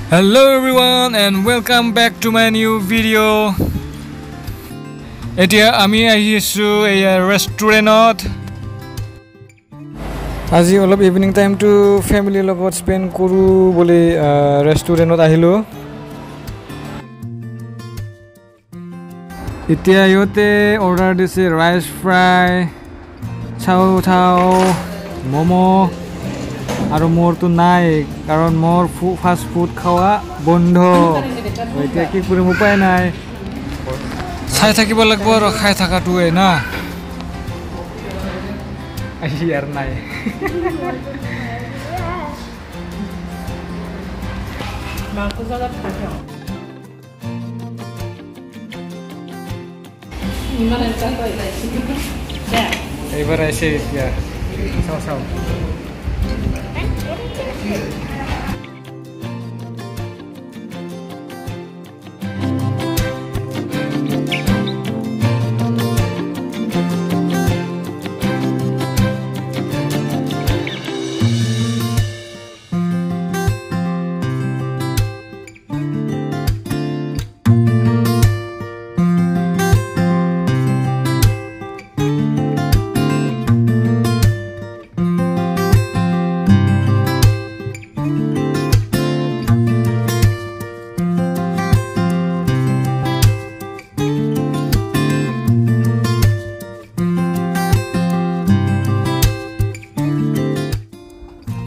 Hello everyone and welcome back to my new video. Etia ami ahisu a restaurant. Aji olop evening time to family logot spend kuru bole restaurant ahilo. Etia yote order dise rice fry, chow, momo. আৰু মোৰটো নাই কাৰণ মোৰ fast food খাওয়া বন্ধ এতিয়া কি কৰিম উপায় নাই চাই থাকিব লাগিব আৰু খাই থাকাটোৱে না ইয়াৰ নাই মাংস জাগাত খাও ইমান এটা কই দে এইবাৰ আছে এতিয়া চাও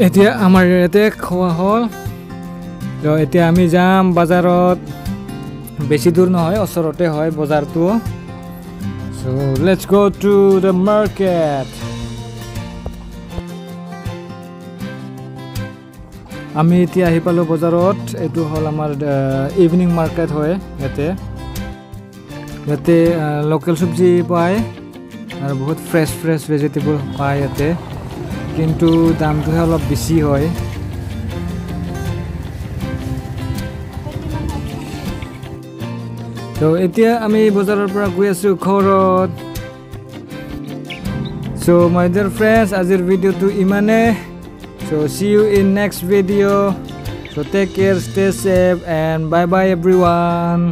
এতিয়া আমাৰ ইয়াতে খোৱা হল তো এতিয়া আমি যাম বাজাৰত বেছি দূৰ নহয় ওচৰতে হয় বজাৰটো so let's go to the market আমি এতিয়া আহি পালো বজাৰত এটো হল আমাৰ ইভিনিং মাৰ্কেট হয় ইয়াতে লোকেল সবজি পায় আৰু বহুত ফ্ৰেছ ভেজিটেবল পায় ইয়াতে কিন্তু দামটো অলপ বেছি হয় তো এতিয়া আমি বজাৰৰ পৰা গৈ আছো ঘৰত so my dear friends আজিৰ ভিডিওটো ইমানে so see you in next video so take care stay safe and bye bye everyone